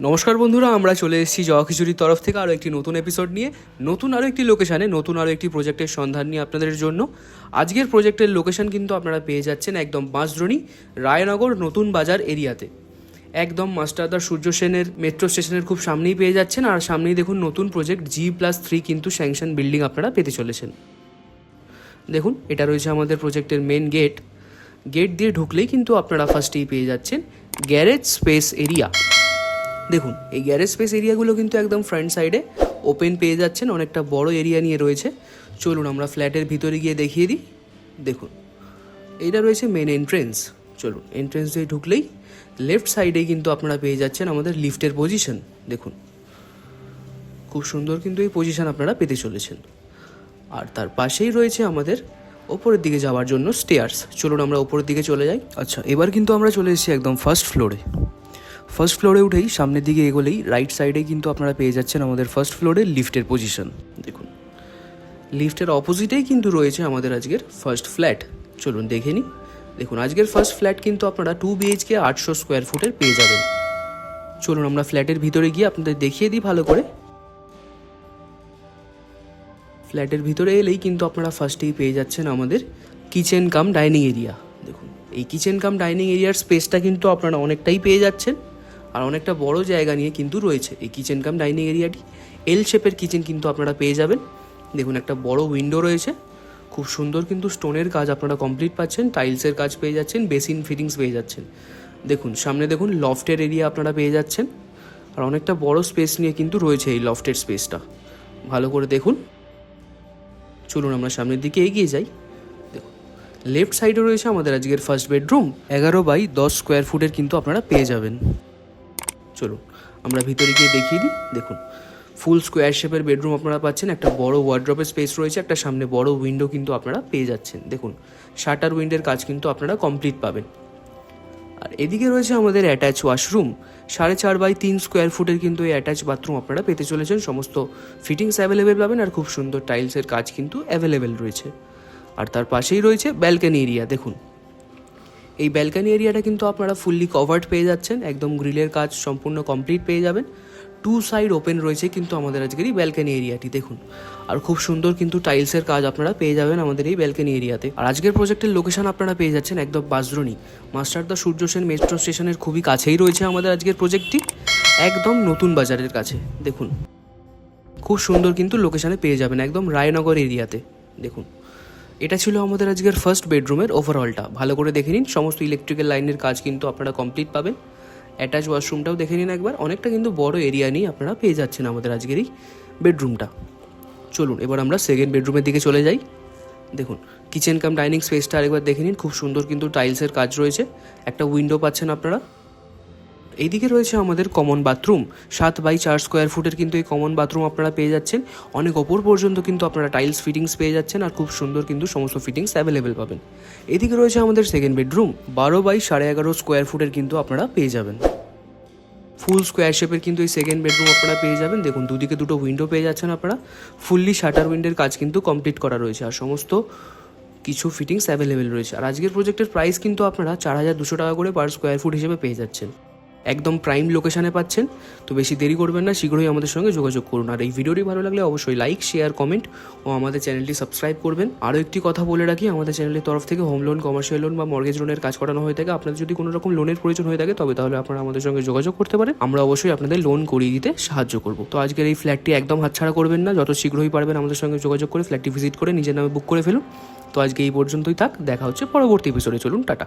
নমস্কার বন্ধুরা, আমরা চলে এসেছি জওয়া খিচুড়ির তরফ থেকে আরও একটি নতুন এপিসোড নিয়ে, নতুন আরও একটি লোকেশানে, নতুন আরও একটি প্রজেক্টের সন্ধান নিয়ে আপনাদের জন্য। আজকের প্রজেক্টের লোকেশান কিন্তু আপনারা পেয়ে যাচ্ছেন একদম বাঁশদ্রোণী রায়নগর নতুন বাজার এরিয়াতে, একদম মাস্টারদা সূর্য সেনের মেট্রো স্টেশনের খুব সামনেই পেয়ে যাচ্ছেন। আর সামনেই দেখুন নতুন প্রজেক্ট G+3 কিন্তু স্যাংশন বিল্ডিং আপনারা পেতে চলেছেন। দেখুন, এটা রয়েছে আমাদের প্রজেক্টের মেন গেট। গেট দিয়ে ঢুকলেই কিন্তু আপনারা ফার্স্টেই পেয়ে যাচ্ছেন গ্যারেজ স্পেস এরিয়া। দেখুন, এই গ্যারেজ স্পেস এরিয়াগুলো কিন্তু একদম ফ্রন্ট সাইডে ওপেন পেয়ে যাচ্ছেন, অনেকটা বড় এরিয়া নিয়ে রয়েছে। চলুন আমরা ফ্ল্যাটের ভিতরে গিয়ে দেখিয়ে দিই। দেখুন, এইটা রয়েছে মেন এন্ট্রেন্স। চলুন, এন্ট্রেন্স দিয়ে ঢুকলেই লেফট সাইডে কিন্তু আপনারা পেয়ে যাচ্ছেন আমাদের লিফটের পজিশন। দেখুন, খুব সুন্দর কিন্তু এই পজিশন আপনারা পেতে চলেছেন। আর তার পাশেই রয়েছে আমাদের ওপরের দিকে যাওয়ার জন্য স্টেয়ার্স। চলুন আমরা ওপরের দিকে চলে যাই। আচ্ছা, এবার কিন্তু আমরা চলে এসেছি একদম ফার্স্ট ফ্লোরে। ফার্স্ট ফ্লোরে উঠেই সামনের দিকে এগোলেই রাইট সাইডে কিন্তু আপনারা পেয়ে যাচ্ছেন আমাদের ফার্স্ট ফ্লোরে লিফটের পজিশন। দেখুন, লিফটের অপোজিটেই কিন্তু রয়েছে আমাদের আজকের ফার্স্ট ফ্ল্যাট। চলুন দেখে নিই। দেখুন, আজকের ফার্স্ট ফ্ল্যাট কিন্তু আপনারা 2 BHK 800 স্কোয়ার ফুটের পেয়ে যাবেন। চলুন আমরা ফ্ল্যাটের ভিতরে গিয়ে আপনাদের দেখিয়ে দিই ভালো করে। ফ্ল্যাটের ভিতরে এলেই কিন্তু আপনারা ফার্স্টেই পেয়ে যাচ্ছেন আমাদের কিচেন কাম ডাইনিং এরিয়া। দেখুন, এই কিচেন কাম ডাইনিং এরিয়ার স্পেসটা কিন্তু আপনারা অনেকটাই পেয়ে যাচ্ছেন, আর অনেকটা বড় জায়গা নিয়ে কিন্তু রয়েছে এই কিচেন কাম ডাইনিং এরিয়াটি। এল শেপের কিচেন কিন্তু আপনারা পেয়ে যাবেন। দেখুন, একটা বড় উইন্ডো রয়েছে, খুব সুন্দর কিন্তু স্টোনের কাজ আপনারা কমপ্লিট পাচ্ছেন, টাইলসের কাজ পেয়ে যাচ্ছেন, বেসিন ফিটিংস পেয়ে যাচ্ছেন। দেখুন, সামনে দেখুন লফটের এরিয়া আপনারা পেয়ে যাচ্ছেন, আর অনেকটা বড় স্পেস নিয়ে কিন্তু রয়েছে এই লফটের স্পেসটা। ভালো করে দেখুন। চলুন আমরা সামনের দিকে এগিয়ে যাই। দেখুন, লেফট সাইডে রয়েছে আমাদের আজকের ফার্স্ট বেডরুম। 11 বাই 10 স্কোয়ার ফুটের কিন্তু আপনারা পেয়ে যাবেন। চলুন আমরা ভিতরে গিয়ে দেখিয়ে দিই। দেখুন, ফুল স্কোয়ার শেপের বেডরুম আপনারা পাচ্ছেন, একটা বড় ওয়ার্ড্রপের স্পেস রয়েছে, একটা সামনে বড় উইন্ডো কিন্তু আপনারা পেয়ে যাচ্ছেন। দেখুন, শাটার উইন্ডোর কাজ কিন্তু আপনারা কমপ্লিট পাবেন। আর এদিকে রয়েছে আমাদের অ্যাটাচ ওয়াশরুম। 4.5 বাই 3 স্কোয়ার ফুটের কিন্তু এই অ্যাটাচ বাথরুম আপনারা পেতে চলেছেন। সমস্ত ফিটিংস অ্যাভেলেবেল পাবেন, আর খুব সুন্দর টাইলসের কাজ কিন্তু অ্যাভেলেবেল রয়েছে। আর তার পাশেই রয়েছে ব্যালকানি এরিয়া। দেখুন, এই ব্যালকানি এরিয়াটা কিন্তু আপনারা ফুললি কভার্ড পেয়ে যাচ্ছেন, একদম গ্রিলের কাজ সম্পূর্ণ কমপ্লিট পেয়ে যাবেন। 2 সাইড ওপেন রয়েছে কিন্তু আমাদের আজকের এই ব্যালকানি এরিয়াটি। দেখুন, আর খুব সুন্দর কিন্তু টাইলসের কাজ আপনারা পেয়ে যাবেন আমাদের এই ব্যালকানি এরিয়াতে। আর আজকের প্রজেক্টের লোকেশন আপনারা পেয়ে যাচ্ছেন একদম বাঁশদ্রোণী মাস্টারদা সূর্য সেন মেট্রো স্টেশনের খুবই কাছেই রয়েছে আমাদের আজকের প্রজেক্টটি, একদম নতুন বাজারের কাছে। দেখুন, খুব সুন্দর কিন্তু লোকেশানে পেয়ে যাবেন একদম রায়নগর এরিয়াতে। দেখুন, এটা ছিল আমাদের আজকের ফার্স্ট বেডরুমের ওভারঅলটা। ভালো করে দেখে নিন, সমস্ত ইলেকট্রিক্যাল লাইনের কাজ কিন্তু আপনারা কমপ্লিট পাবেন। অ্যাটাচ ওয়াশরুমটাও দেখে নিন একবার, অনেকটা কিন্তু বড় এরিয়া নিয়ে আপনারা পেয়ে যাচ্ছেন আমাদের আজকের এই বেডরুমটা। চলুন এবার আমরা সেকেন্ড বেডরুমের দিকে চলে যাই। দেখুন, কিচেন কাম ডাইনিং স্পেসটা আরেকবার দেখে নিন, খুব সুন্দর কিন্তু টাইলসের কাজ রয়েছে, একটা উইন্ডো পাচ্ছেন আপনারা। এইদিকে রয়েছে আমাদের কমন বাথরুম। 7 বাই 4 স্কোয়ার ফুটের কিন্তু এই কমন বাথরুম আপনারা পেয়ে যাচ্ছেন, অনেক ওপর পর্যন্ত কিন্তু আপনারা টাইলস ফিটিংস পেয়ে যাচ্ছেন, আর খুব সুন্দর কিন্তু সমস্ত ফিটিংস অ্যাভেলেবেল পাবেন। এদিকে রয়েছে আমাদের সেকেন্ড বেডরুম। 12 বাই 11.5 স্কোয়ার ফুটের কিন্তু আপনারা পেয়ে যাবেন। ফুল স্কোয়ার শেপের কিন্তু এই সেকেন্ড বেডরুম আপনারা পেয়ে যাবেন। দেখুন, দুদিকে দুটো উইন্ডো পেয়ে যাচ্ছেন আপনারা, ফুললি শাটার উইন্ডোর কাজ কিন্তু কমপ্লিট করা রয়েছে, আর সমস্ত কিছু ফিটিংস অ্যাভেলেবেল রয়েছে। আর আজকের প্রজেক্টের প্রাইস কিন্তু আপনারা 4200 টাকা করে পার স্কোয়ার ফুট হিসেবে পেয়ে যাচ্ছেন, একদম প্রাইম লোকেশানে পাচ্ছেন। তো বেশি দেরি করবেন না, শীঘ্রই আমাদের সঙ্গে যোগাযোগ করুন। আর এই ভিডিওটি ভালো লাগলে অবশ্যই লাইক, শেয়ার, কমেন্ট ও আমাদের চ্যানেলটি সাবস্ক্রাইব করবেন। আরও একটি কথা বলে রাখি, আমাদের চ্যানেলের তরফ থেকে হোম লোন, কমার্শিয়াল লোন বা মর্গেজ লোনের কাজ করানো হয়ে থাকে। আপনাদের যদি কোনো রকম লোনের প্রয়োজন হয়ে থাকে তাহলে আপনারা আমাদের সঙ্গে যোগাযোগ করতে পারেন, আমরা অবশ্যই আপনাদের লোন করিয়ে দিতে সাহায্য করব। তো আজকের এই ফ্ল্যাটটি একদম হাতছাড়া করবেন না, যত শীঘ্রই পারবেন আমাদের সঙ্গে যোগাযোগ করে ফ্ল্যাটটি ভিজিট করে নিজের নামে বুক করে ফেলুন। তো আজকে এই পর্যন্তই থাক, দেখা হচ্ছে পরবর্তী এপিসোডে। চলুন, টাটা।